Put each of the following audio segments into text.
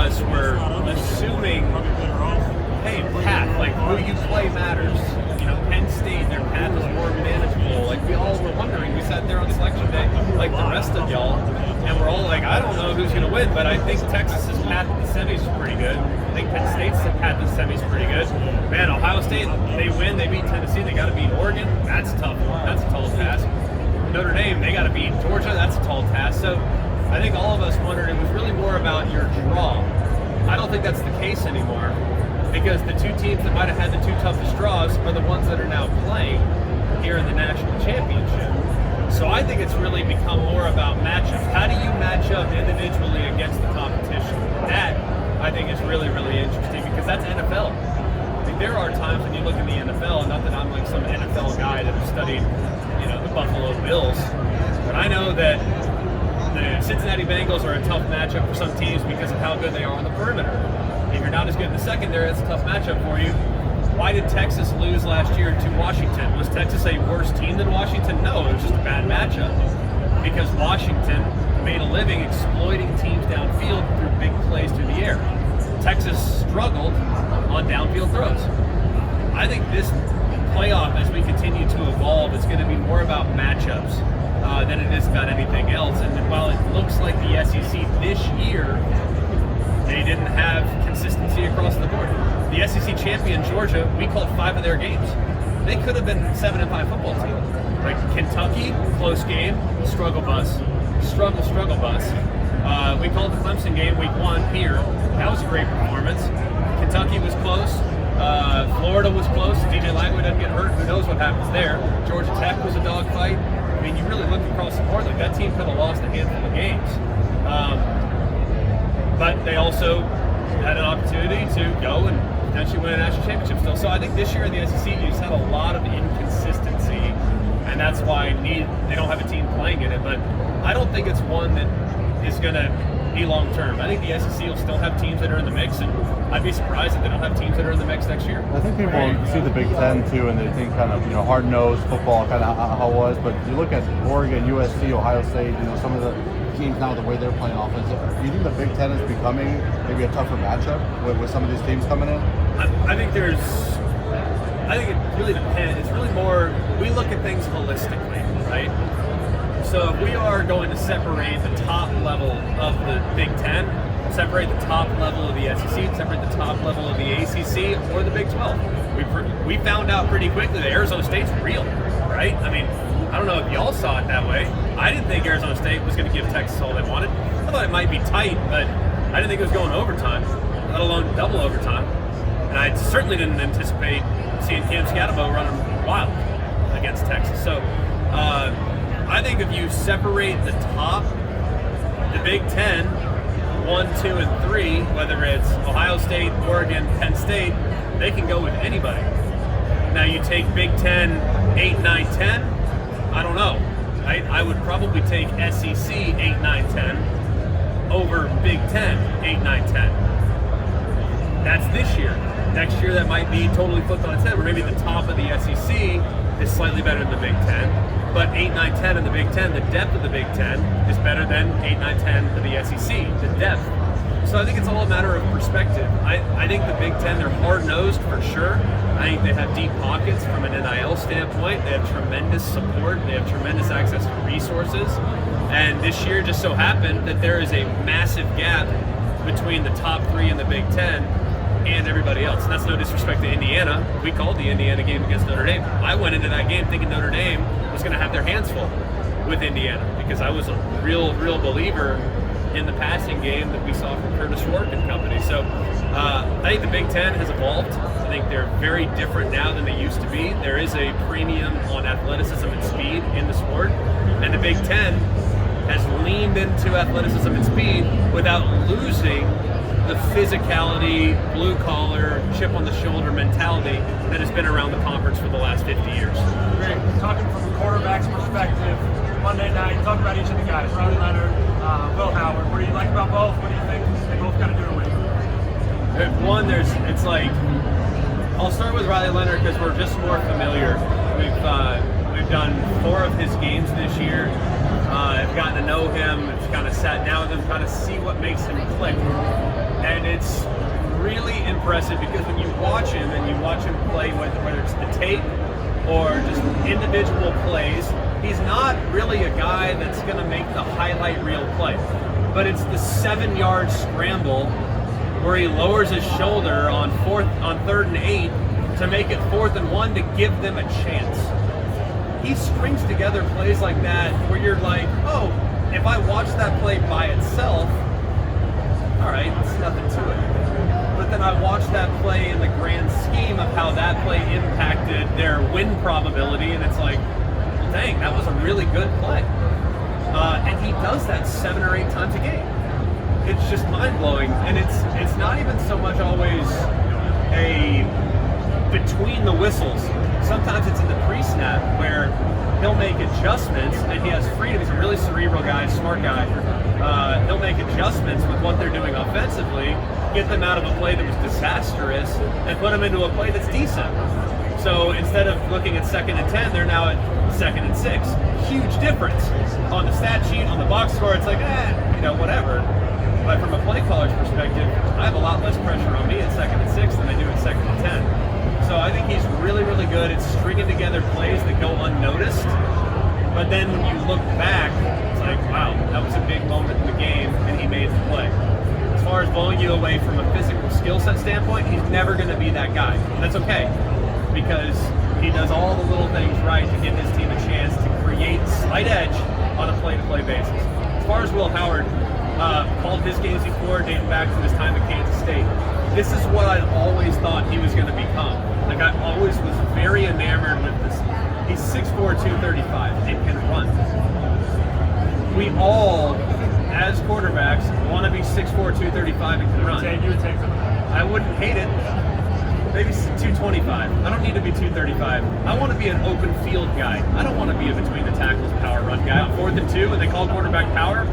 us were assuming, hey, path, like who you play matters. You know, Penn State, their path is more manageable. Like we all were wondering, we sat there on selection day, like the rest of y'all, and we're all like, I don't know who's going to win, but I think Texas's path to the semis is pretty good. I think Penn State's path to the semis is pretty good. Man, Ohio State, they win, they beat Tennessee, they got to beat Oregon. That's tough. That's a tall task. Notre Dame, they got to beat Georgia. That's a tall task. So I think all of us wondered, it was really more about your draw. I don't think that's the case anymore, because the two teams that might have had the two toughest draws are the ones that are now playing here in the national championship. So I think it's really become more about matchups. How do you match up individually against the competition? That, I think, is really, really interesting, because that's NFL. I mean, there are times when you look in the NFL, and not that I'm like some NFL guy that has studied, you know, the Buffalo Bills, but I know that the Cincinnati Bengals are a tough matchup for some teams because of how good they are on the perimeter. If you're not as good in the secondary, it's a tough matchup for you. Why did Texas lose last year to Washington? Was Texas a worse team than Washington? No, it was just a bad matchup, because Washington made a living exploiting teams downfield through big plays through the air. Texas struggled on downfield throws. I think this playoff, as we continue to evolve, is going to be more about matchups than it is about anything else. And while it looks like the SEC this year, they didn't have consistency across the board. The SEC champion, Georgia, we called 5 of their games. They could have been a 7-5 football team. Like Kentucky, close game, struggle bus. Struggle bus. We called the Clemson game week 1 here. That was a great performance. Kentucky was close. Florida was close. DJ Langway doesn't get hurt. Who knows what happens there? Georgia Tech was a dogfight. I mean, you really look across the board, like that team could have lost a handful of games. But they also had an opportunity to go and potentially win a national championship still. So I think this year in the SEC, you just had a lot of inconsistency, and that's why they don't have a team playing in it. But I don't think it's one that is going to be long term. I think the SEC will still have teams that are in the mix, and I'd be surprised if they don't have teams that are in the mix next year. I think people see the Big Ten too, and they think kind of, you know, hard-nosed football, kind of how it was. But you look at Oregon, USC, Ohio State, you know, some of the teams now, the way they're playing offense. Do you think the Big Ten is becoming maybe a tougher matchup with some of these teams coming in? I think it really depends. It's really more, we look at things holistically, right? So if we are going to separate the top level of the Big Ten, separate the top level of the SEC, separate the top level of the ACC or the Big 12, we found out pretty quickly that Arizona State's real, right? I mean, I don't know if y'all saw it that way. I didn't think Arizona State was going to give Texas all they wanted. I thought it might be tight, but I didn't think it was going overtime, let alone double overtime. And I certainly didn't anticipate seeing Cam Scatterbo running wild against Texas. So I think if you separate the top, the Big Ten, 1, 2, and 3, whether it's Ohio State, Oregon, Penn State, they can go with anybody. Now you take Big Ten 8, 9, 10, I don't know. I would probably take SEC 8, 9, 10 over Big Ten 8, 9, 10. That's this year. Next year that might be totally flipped on its head, where maybe the top of the SEC is slightly better than the Big Ten. But 8, 9, 10 in the Big Ten, the depth of the Big Ten is better than 8, 9, 10 of the SEC, the depth. So I think it's all a matter of perspective. I think the Big Ten, they're hard-nosed for sure. I think they have deep pockets from an NIL standpoint. They have tremendous support. They have tremendous access to resources. And this year just so happened that there is a massive gap between the top 3 in the Big Ten and everybody else. And that's no disrespect to Indiana. We called the Indiana game against Notre Dame. I went into that game thinking Notre Dame was going to have their hands full with Indiana, because I was a real believer in the passing game that we saw from Curtis Rourke and company. So I think the Big Ten has evolved. I think they're very different now than they used to be. There is a premium on athleticism and speed in the sport, and the Big Ten has leaned into athleticism and speed without losing the physicality, blue-collar, chip-on-the-shoulder mentality that has been around the conference for the last 50 years. Great. Talking from a quarterback's perspective, Monday night, talk about each of the guys, Riley Leonard, Will Howard. What do you like about both? What do you think they both got to do to win? One, it's like, I'll start with Riley Leonard because we're just more familiar. We've done 4 of his games this year. I've gotten to know him. I've kind of sat down with him, kind of see what makes him click. And it's really impressive because when you watch him and you watch him play, whether it's the tape or just individual plays, he's not really a guy that's going to make the highlight reel play. But it's the 7-yard scramble where he lowers his shoulder on 3rd and 8 to make it 4th and 1 to give them a chance. He strings together plays like that where you're like, oh, if I watch that play by itself, all right, it's nothing to it. But then I watch that play in the grand scheme of how that play impacted their win probability, and it's like, well, dang, that was a really good play. And he does that 7 or 8 times a game. It's just mind-blowing, and it's not even so much always a between the whistles. Sometimes it's in the pre-snap where he'll make adjustments and he has freedom. He's a really cerebral guy, smart guy. He'll make adjustments with what they're doing offensively, get them out of a play that was disastrous, and put them into a play that's decent. So instead of looking at 2nd and 10, they're now at 2nd and 6. Huge difference. On the stat sheet, on the box score, it's like, whatever. But from a play caller's perspective, I have a lot less pressure on me at 2nd and 6 than I do at 2nd and 10. So I think he's really, really good at stringing together plays that go unnoticed. But then when you look back, it's like, wow, that was a big moment in the game, and he made the play. As far as blowing you away from a physical skill set standpoint, he's never going to be that guy. That's okay, because he does all the little things right to give his team a chance to create slight edge on a play-to-play basis. As far as Will Howard, called his games before, dating back to his time at Kansas State. This is what I always thought he was going to become. Like, I always was very enamored with this. He's 6'4", 235, and can run. We all, as quarterbacks, want to be 6'4", 235 and can run. You would take them. I wouldn't hate it. Maybe 225. I don't need to be 235. I want to be an open field guy. I don't want to be a between the tackles power run guy. On 4th and 2, when they call quarterback power,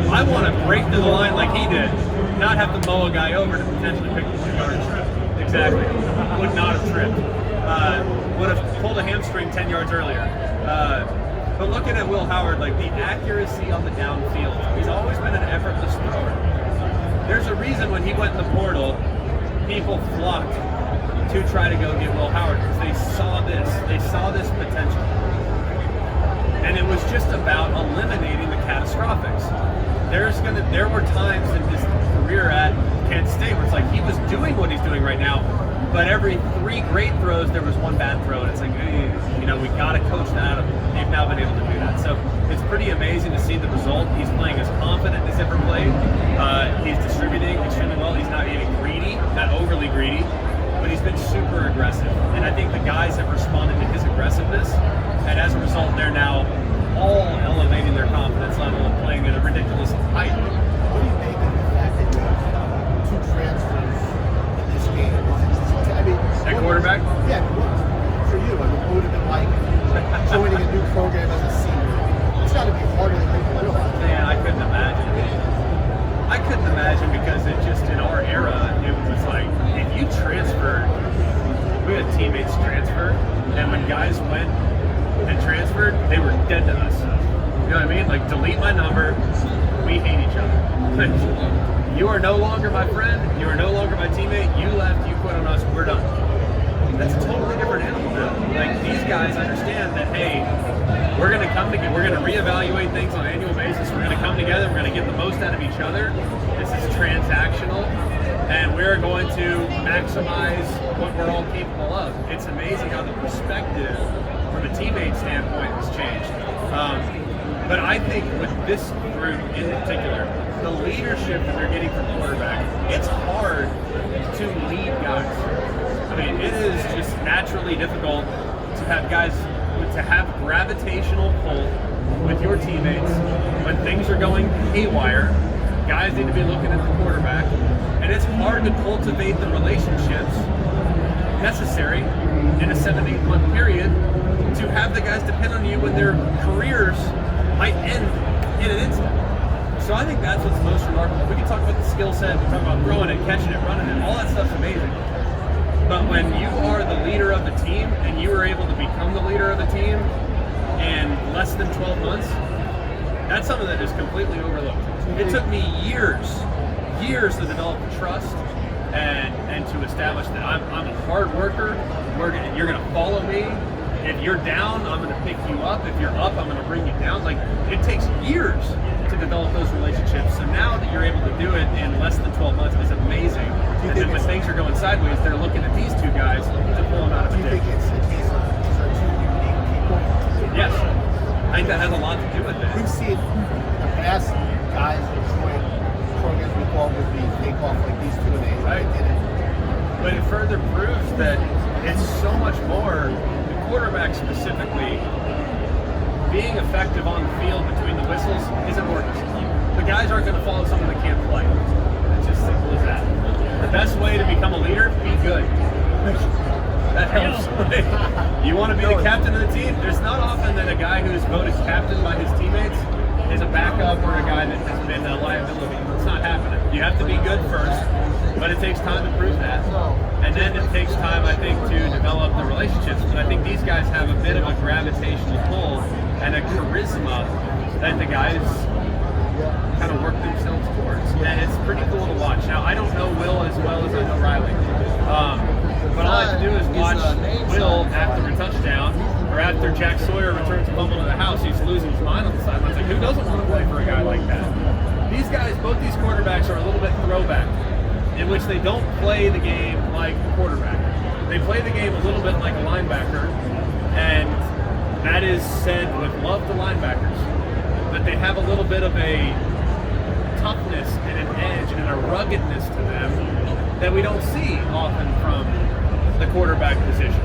I want to break to the line like he did, not have to mow a guy over to potentially pick the 2 yards. Exactly. Would not have tripped. Would have pulled a hamstring 10 yards earlier. But looking at Will Howard, like the accuracy on the downfield, he's always been an effortless thrower. There's a reason when he went in the portal, people flocked to try to go get Will Howard because they saw this potential. And it was just about eliminating the catastrophics. There were times in his career at Kansas State where it's like he was doing what he's doing right now, but every 3 great throws there was 1 bad throw, and it's like, we got to coach that out of him. They've now been able to do that. So it's pretty amazing to see the result. He's playing as confident as ever played. He's distributing extremely well. He's not getting greedy, not overly greedy, but he's been super aggressive. And I think the guys have responded to his aggressiveness, and as a result, they're now all elevating their confidence level and playing at a ridiculous height. What do you make of the fact that you have 2 transfers in this game? I mean, At quarterback? Yeah, for you, what would it have been like joining a new program as a senior? It's got to be harder than people realize. Man, I couldn't imagine. I couldn't imagine because it just, in our era, it was like, if you transferred, we had teammates transfer, and when guys went and transferred, they were dead to us. You know what I mean? Like, delete my number, we hate each other. You are no longer my friend, you are no longer my teammate, you left, you quit on us, we're done. That's a totally different animal now. Like, these guys understand that, hey, we're going to come together, we're going to reevaluate things on an annual basis, we're going to come together, we're going to get the most out of each other. This is transactional, and we're going to maximize what we're all capable of. It's amazing how the perspective from a teammate standpoint has changed. But I think with this group in particular, the leadership that they're getting from quarterback, it's hard to lead guys. I mean, it is just naturally difficult to have guys to have gravitational pull with your teammates when things are going haywire. Guys need to be looking at the quarterback, and it's hard to cultivate the relationships necessary in a 7-8 month period to have the guys depend on you when their careers might end in an instant. So I think that's what's most remarkable. We can talk about the skill set, we talk about throwing it, catching it, running it, all that stuff's amazing. But when you are the leader of the team and you are able to become the leader of the team in less than 12 months, That's something that is completely overlooked. It took me years to develop the trust and to establish that I'm a hard worker. You're going to follow me. If you're down, I'm going to pick you up. If you're up, I'm going to bring you down. Like, it takes years to develop those relationships. So now that you're able to do it in less than 12 months is amazing. And then when things are going sideways, they're looking at these two guys to pull them out of Do the you ditch. think it's a case of these are two unique people? Yes. I think that has a lot to do with it. We've seen the past guys join programs we thought would be take off like these two, and they didn't. But it further proves that it's so much more, the quarterback specifically, being effective on the field between the whistles is important. The guys aren't going to follow someone that can't play. It's just simple as that. The best way to become a leader, be good. That helps. You want to be the captain of the team? There's not often that a guy who's voted captain by his teammates is a backup or a guy that has been a liability. It's not happening. You have to be good first, but it takes time to prove that. And then it takes time, I think, to develop the relationships. But I think these guys have a bit of a gravitational pull and a charisma that the guys kind of work themselves towards. And it's pretty cool to watch. Now, I don't know Will as well as I know Riley. But all I have to do is watch Will after a touchdown, or after Jack Sawyer returns a fumble to the house. He's losing his mind on the sidelines. Like, who doesn't want to play for a guy like that? These guys, both these quarterbacks are a little bit throwback, in which they don't play the game like a quarterback. They play the game a little bit like a linebacker, and that is said with love to linebackers. But they have a little bit of a toughness and an edge and a ruggedness to them that we don't see often from the quarterback position.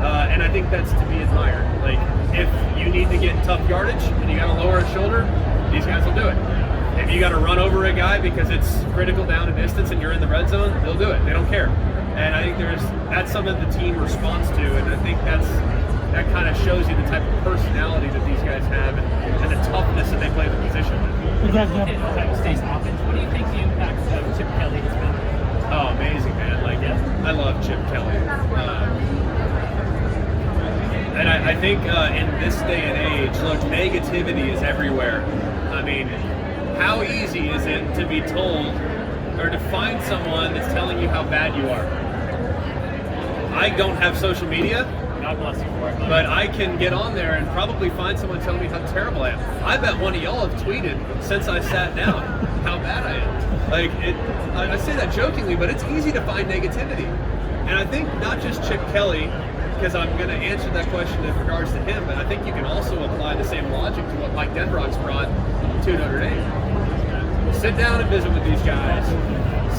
And I think that's to be admired. Like, if you need to get tough yardage and you got to lower a shoulder, these guys will do it. If you got to run over a guy because it's critical down and distance and you're in the red zone, they'll do it. They don't care. And I think that's something the team responds to, and I think that kind of shows you the type of personality that these guys have and the toughness that they play the position with. You guys look at Ohio State's offense. What do you think the impact of Chip Kelly has been? Oh, amazing, man. Like, I love Chip Kelly. And I think in this day and age, look, negativity is everywhere. I mean, how easy is it to be told or to find someone that's telling you how bad you are? I don't have social media. God bless you for it. But I can get on there and probably find someone telling me how terrible I am. I bet one of y'all have tweeted since I sat down how bad I am. Like, I say that jokingly, but it's easy to find negativity. And I think not just Chip Kelly, because I'm going to answer that question in regards to him, but I think you can also apply the same logic to what Mike Denbrock's brought to Notre Dame. Sit down and visit with these guys.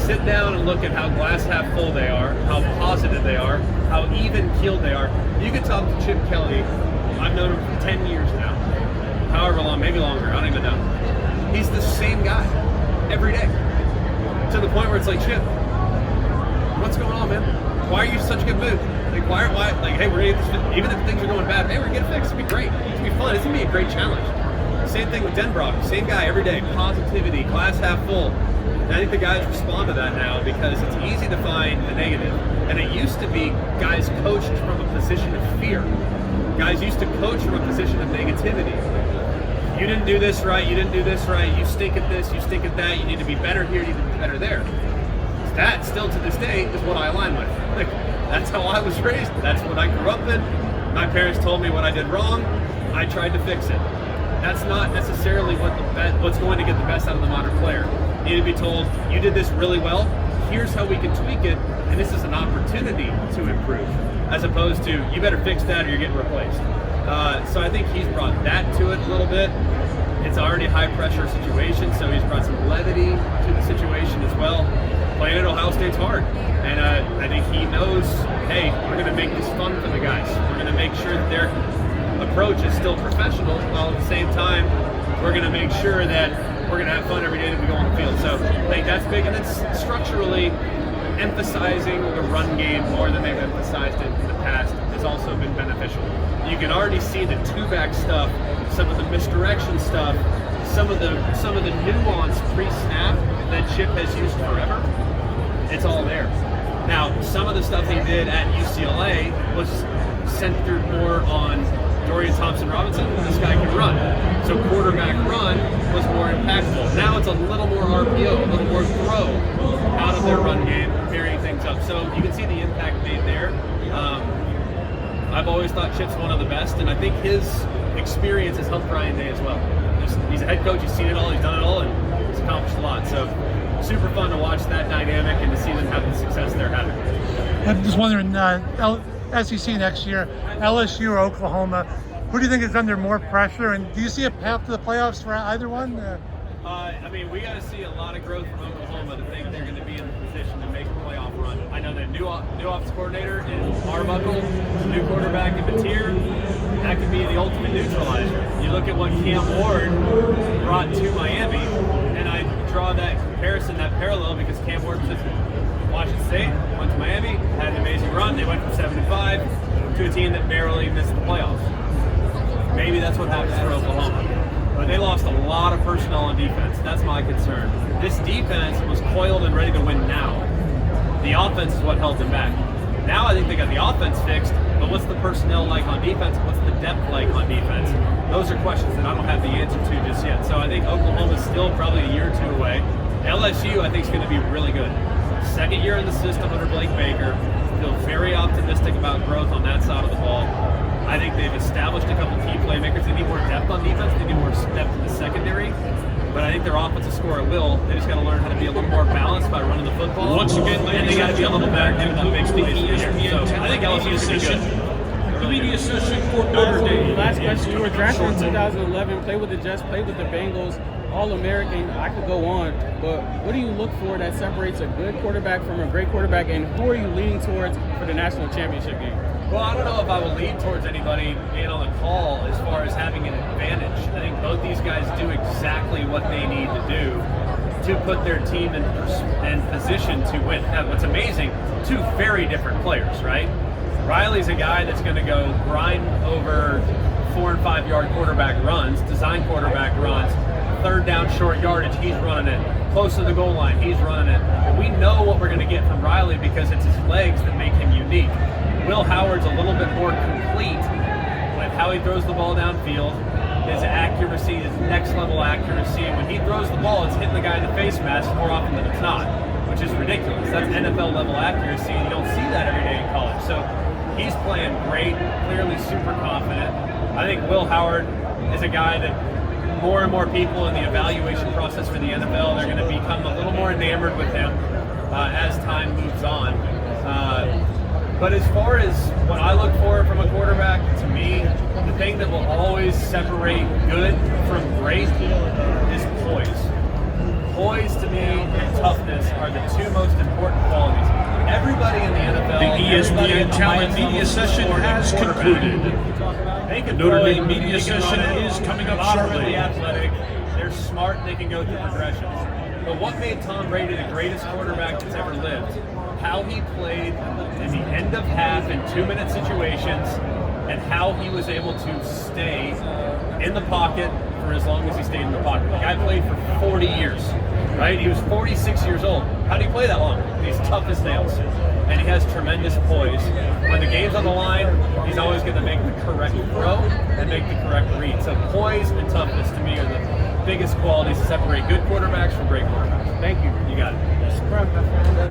Sit down and look at how glass half full they are, how positive they are, how even-keeled they are. You can talk to Chip Kelly. I've known him for 10 years now. However long, maybe longer, I don't even know. He's the same guy every day. To the point where it's like, Chip, what's going on, man? Why are you in such a good mood? Like, why, like, hey, we're gonna get this, even if things are going bad, hey, we're gonna get it fixed. It'll be great. It'll be fun. It's gonna be a great challenge. Same thing with Denbrock. Same guy every day. Positivity, glass half full. And I think the guys respond to that now because it's easy to find the negative. And it used to be guys coached from a position of fear. Guys used to coach from a position of negativity. You didn't do this right, you didn't do this right, you stink at this, you stink at that, you need to be better here, you need to be better there. That, still to this day, is what I align with. Like, that's how I was raised, that's what I grew up in. My parents told me what I did wrong, I tried to fix it. That's not necessarily what's going to get the best out of the modern player. You need to be told, you did this really well, here's how we can tweak it, and this is an opportunity to improve, as opposed to, you better fix that or you're getting replaced. So I think he's brought that to it a little bit. It's already a high-pressure situation, so he's brought some levity to the situation as well. Playing at Ohio State's hard, and I think he knows, hey, we're going to make this fun for the guys. We're going to make sure that their approach is still professional, while at the same time, we're going to make sure that we're going to have fun every day that we go on the field. So I think that's big, and it's structurally emphasizing the run game more than they've emphasized it in the past has also been beneficial. You can already see the two-back stuff, some of the misdirection stuff, some of the nuance pre-snap that Chip has used forever. It's all there. Now, some of the stuff he did at UCLA was centered more on Dorian Thompson-Robinson, this guy can run. So quarterback run was more impactful. Now it's a little more RPO, a little more throw out of their run game, varying things up. So you can see the impact made there. I've always thought Chip's one of the best, and I think his experience has helped Ryan Day as well. He's a head coach, he's seen it all, he's done it all, and he's accomplished a lot. So super fun to watch that dynamic and to see them have the success they're having. I'm just wondering, SEC next year, LSU or Oklahoma, who do you think is under more pressure, and do you see a path to the playoffs for either one? I mean, we got to see a lot of growth from Oklahoma to think they're going to be in the position to make a playoff run. I know their new office coordinator in Arbuckle, new quarterback in Batir. That could be the ultimate neutralizer. You look at what Cam Ward brought to Miami, and I draw that comparison, that parallel, because Cam Ward was at Washington State, went to Miami, had an amazing run. They went from 7-5 to a team that barely missed the playoffs. Maybe that's what happens for Oklahoma. But they lost a lot of personnel on defense. That's my concern. This defense was coiled and ready to win now. The offense is what held them back. Now I think they got the offense fixed, but what's the personnel like on defense? What's the depth like on defense? Those are questions that I don't have the answer to just yet. So I think Oklahoma's still probably a year or two away. LSU I think is going to be really good. Second year in the system under Blake Baker. Feel very optimistic about growth on that side of the ball. I think they've established a couple key playmakers. They need more depth on defense. They need more depth in the secondary. But I think their offensive score at will. They just got to learn how to be a little more balanced by running the football. Once again, and they got to be a little better giving up big plays in here. So I think LSU is pretty good. Media session for Notre Dame. Last question. You were drafted in 2011, played with the Jets, played with the Bengals, All-American. I could go on, but what do you look for that separates a good quarterback from a great quarterback, and who are you leaning towards for the national championship game? Well, I don't know if I will lean towards anybody being on the call as far as having an advantage. I think both these guys do exactly what they need to do to put their team in position to win. Now, what's amazing, two very different players, right? Riley's a guy that's going to go grind over 4 and 5 yard quarterback runs, design quarterback runs, third down short yardage, he's running it. Close to the goal line, he's running it. We know what we're going to get from Riley because it's his legs that make him unique. Will Howard's a little bit more complete with how he throws the ball downfield. His accuracy, his next level accuracy. When he throws the ball, it's hitting the guy in the face mask more often than it's not, which is ridiculous. That's NFL level accuracy, and you don't see that every day in college. So he's playing great, clearly super confident. I think Will Howard is a guy that more and more people in the evaluation process for the NFL, they're going to become a little more enamored with him as time moves on. But as far as what I look for from a quarterback, to me, the thing that will always separate good from great is poise. Poise, to me, and toughness are the two most important qualities. Everybody in the NFL, The ESPN Talent Media Session has concluded. Notre Dame Media Session is coming up shortly. Athletic, they're smart, and they can go through progressions. But what made Tom Brady the greatest quarterback that's ever lived? How he played in the end of half in 2-minute situations, and how he was able to stay in the pocket for as long as he stayed in the pocket. The guy played for 40 years, right? He was 46 years old. How do you play that long? He's tough as nails, and he has tremendous poise. When the game's on the line, he's always going to make the correct throw and make the correct read. So poise and toughness, to me, are the biggest qualities to separate good quarterbacks from great quarterbacks. Thank you. You got it.